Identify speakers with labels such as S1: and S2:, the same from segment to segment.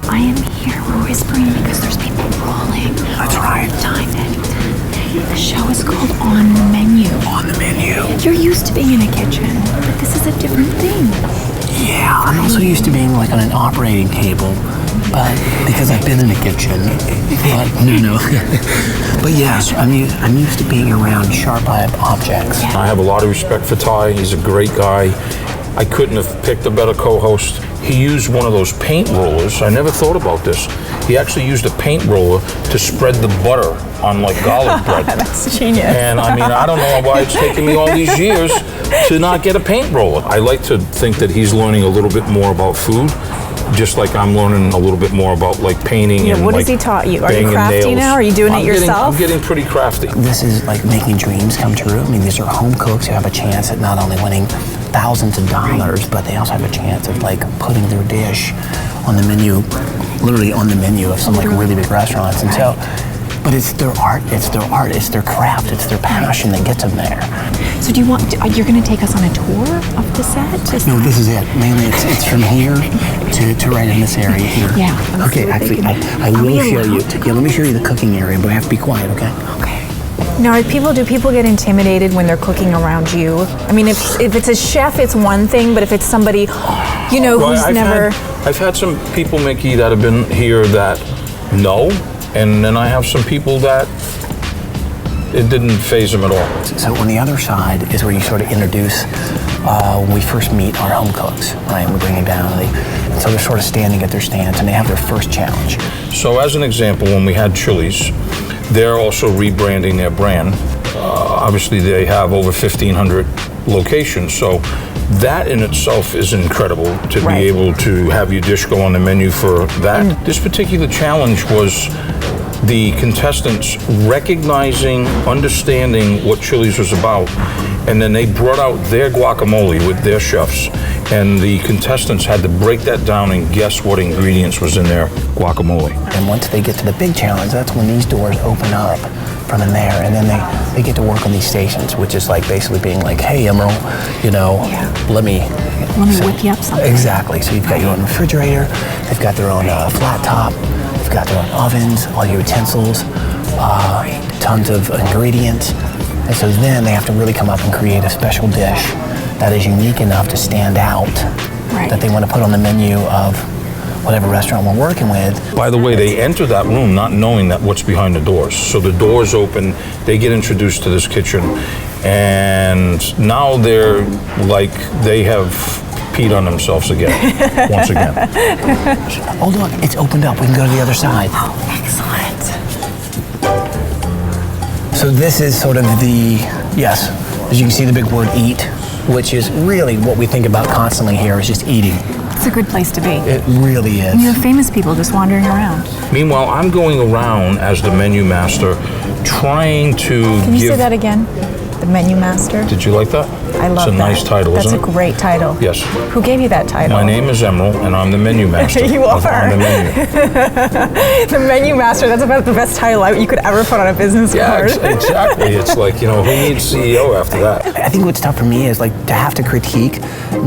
S1: I am here. We're whispering because there's people rolling.
S2: That's right.
S1: Ty Pennington. The show is called On the Menu.
S2: On the Menu.
S1: You're used to being in a kitchen, but this is a different thing.
S2: Yeah, I'm also used to being like on an operating table, but because I've been in the kitchen. But no. But yes, I'm used to being around sharp objects.
S3: I have a lot of respect for Ty. He's a great guy. I couldn't have picked a better co-host. He used one of those paint rollers. I never thought about this. He actually used a paint roller to spread the butter on like garlic bread.
S1: That's genius.
S3: And I mean, I don't know why it's taken me all these years to not get a paint roller. I like to think that he's learning a little bit more about food, just like I'm learning a little bit more about like painting.
S1: Yeah,
S3: and
S1: what
S3: like
S1: has he taught you? Are you
S3: banging
S1: crafty
S3: nails.
S1: now? Are you doing it yourself?
S3: I'm getting pretty crafty.
S2: This is like making dreams come true. I mean, these are home cooks who have a chance at not only winning thousands of dollars, but they also have a chance of like putting their dish on the menu, literally on the menu of some like really big restaurants. And so, but it's their art, it's their craft, it's their passion that gets them there.
S1: So do you want, you're going to take us on a tour of the set?
S2: No, this is it. Mainly it's from here to right in this area here.
S1: Yeah.
S2: Okay, actually, I will show you. Yeah, let me show you the cooking area, but I have to be quiet, okay?
S1: Okay. Now, do people get intimidated when they're cooking around you? I mean, if it's a chef, it's one thing, but if it's somebody, you know, who's
S3: I've had some people, Mickey, that have been here that know, and then I have some people that it didn't faze them at all.
S2: So on the other side is where you sort of introduce when we first meet our home cooks, right? We bring them down, and so they're sort of standing at their stands, and they have their first challenge.
S3: So as an example, when we had Chili's, they're also rebranding their brand. Obviously, they have over 1,500 locations, so that in itself is incredible to be able to have your dish go on the menu for that. This particular challenge was the contestants recognizing, understanding what Chili's was about, and then they brought out their guacamole with their chefs, and the contestants had to break that down and guess what ingredients was in their guacamole.
S2: And once they get to the big challenge, that's when these doors open up from in there, and then they get to work on these stations, which is like basically being like, hey, Emeril, you know, let me
S1: whip you up something.
S2: Exactly. So you've got your own refrigerator, they've got their own flat top, they've got their own ovens, all your utensils, tons of ingredients. And so then they have to really come up and create a special dish that is unique enough to stand out, that they want to put on the menu of whatever restaurant we're working with.
S3: By the way, they enter that room not knowing that what's behind the doors. So the doors open, they get introduced to this kitchen, and now they're like, they have peed on themselves again, once again.
S2: Oh look, it's opened up. We can go to the other side.
S1: Oh, excellent.
S2: So this is sort of yes, as you can see the big word eat, which is really what we think about constantly here is just eating.
S1: It's a good place to be.
S2: It really is.
S1: And you have famous people just wandering around.
S3: Meanwhile, I'm going around as the menu master, trying to
S1: Can you say that again? The Menu Master?
S3: Did you like that?
S1: I love that.
S3: It's a nice title, isn't it?
S1: That's a great title.
S3: Yes.
S1: Who gave you that title?
S3: My name is Emeril, and I'm the menu master.
S1: You
S3: of
S1: are.
S3: On the Menu.
S1: The Menu Master, that's about the best title you could ever put on a business card.
S3: Yeah, exactly. It's like, you know, who needs CEO after that?
S2: I think what's tough for me is like to have to critique,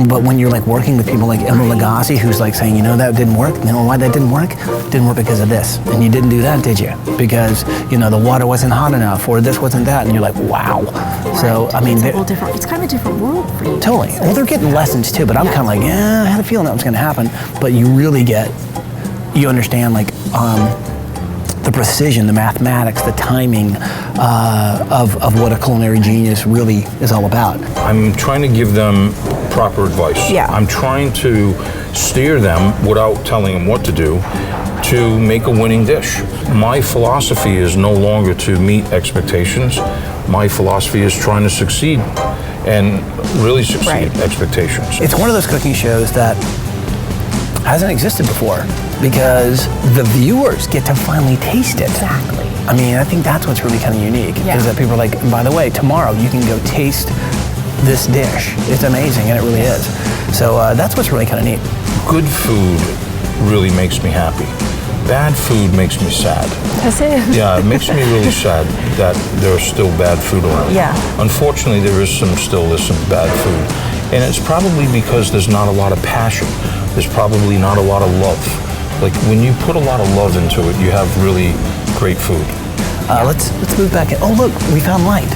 S2: but when you're like working with people like Emeril Lagasse, who's like saying, you know, that didn't work. You know why that didn't work? Didn't work because of this. And you didn't do that, did you? Because, you know, the water wasn't hot enough, or this wasn't that. And you're like, wow. Right. So, I mean,
S1: it's kind of a different world for you.
S2: Totally. Well, they're getting lessons too, but I'm kind of like, yeah, I had a feeling that was going to happen. But you really you understand like the precision, the mathematics, the timing of what a culinary genius really is all about.
S3: I'm trying to give them proper advice.
S1: Yeah.
S3: I'm trying to steer them without telling them what to do to make a winning dish. My philosophy is no longer to meet expectations. My philosophy is trying to succeed and really succeed expectations.
S2: It's one of those cooking shows that hasn't existed before because the viewers get to finally taste it.
S1: Exactly.
S2: I mean, I think that's what's really kind of unique is that people are like, by the way, tomorrow you can go taste this dish. It's amazing, and it really is. So that's what's really kind of neat.
S3: Good food really makes me happy. Bad food makes me sad.
S1: That's it.
S3: Yeah, it makes me really sad that there is still bad food around.
S1: Yeah.
S3: Unfortunately, there's some bad food. And it's probably because there's not a lot of passion. There's probably not a lot of love. Like when you put a lot of love into it, you have really great food.
S2: Let's move back in. Oh, look, we found light.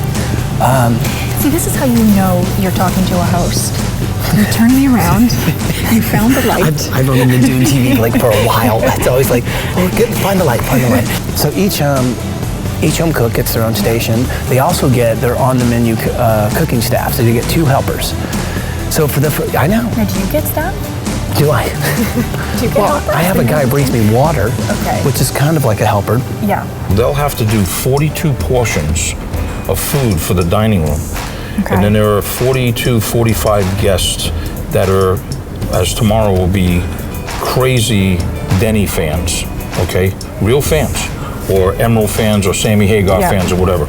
S1: See, this is how you know you're talking to a host. You turn me around, you found the light.
S2: I've only been doing TV like for a while. It's always like, oh, find the light. So each home cook gets their own station. They also get their on-the-menu cooking staff. So you get 2 helpers. So I know.
S1: Now, do you get stuff?
S2: Do I?
S1: Do you get helpers?
S2: I have a guy who brings me water, which is kind of like a helper.
S1: Yeah.
S3: They'll have to do 42 portions of food for the dining room.
S1: Okay.
S3: And then there are 42, 45 guests that are, as tomorrow will be, crazy Denny fans, okay? Real fans, or Emeril fans, or Sammy Hagar fans, or whatever.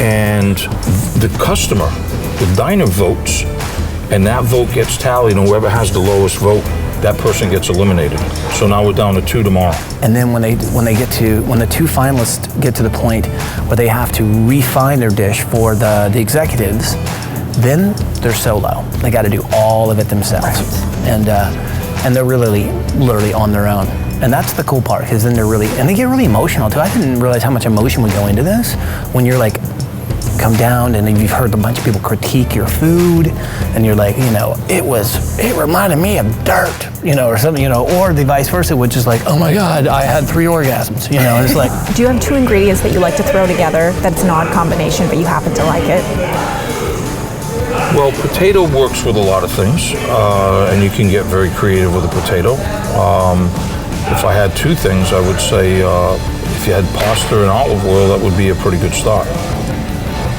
S3: And the customer, the diner votes, and that vote gets tallied, and whoever has the lowest vote, that person gets eliminated. So now we're down to 2 tomorrow.
S2: And then when the 2 finalists get to the point where they have to refine their dish for the executives, then they're solo. They got to do all of it themselves, and they're really literally on their own. And that's the cool part, because then they get really emotional too. I didn't realize how much emotion would go into this when you're like, come down and you've heard a bunch of people critique your food, and you're like, it reminded me of dirt, or something, or the vice versa, which is like, oh my God, I had 3 orgasms, and it's like.
S1: Do you have 2 ingredients that you like to throw together that's an odd combination, but you happen to like it?
S3: Well, potato works with a lot of things, and you can get very creative with a potato. If I had 2 things, I would say if you had pasta and olive oil, that would be a pretty good start.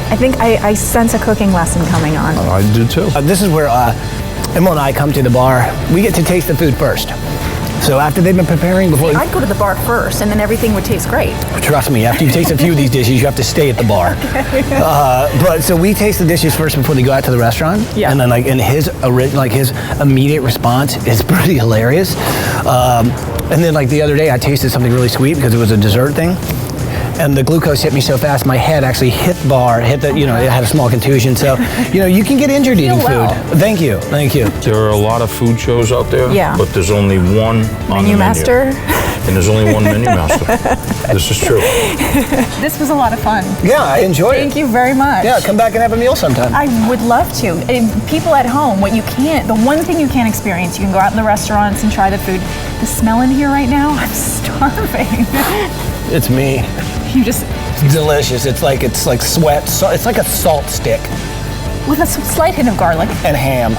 S1: I think I sense a cooking lesson coming on.
S3: I do too.
S2: This is where Emil and I come to the bar. We get to taste the food first. So after they've been preparing before...
S1: I'd go to the bar first, and then everything would taste great.
S2: Trust me, after you taste a few of these dishes, you have to stay at the bar. But so we taste the dishes first before they go out to the restaurant.
S1: Yeah.
S2: And then his immediate response is pretty hilarious. And then the other day, I tasted something really sweet because it was a dessert thing. And the glucose hit me so fast, my head actually hit the bar, it had a small contusion. So, you can get injured eating food. Thank you.
S3: There are a lot of food shows out there, but there's only one on the menu.
S1: Master?
S3: And there's only one menu master. This is true.
S1: This was a lot of fun.
S2: Yeah, I enjoyed it.
S1: Thank you very much.
S2: Yeah, come back and have a meal sometime.
S1: I would love to. And people at home, the one thing you can't experience, you can go out in the restaurants and try the food. The smell in here right now, I'm starving.
S2: It's me.
S1: It's
S2: delicious. It's like sweat. It's like a salt stick.
S1: With a slight hint of garlic.
S2: And ham.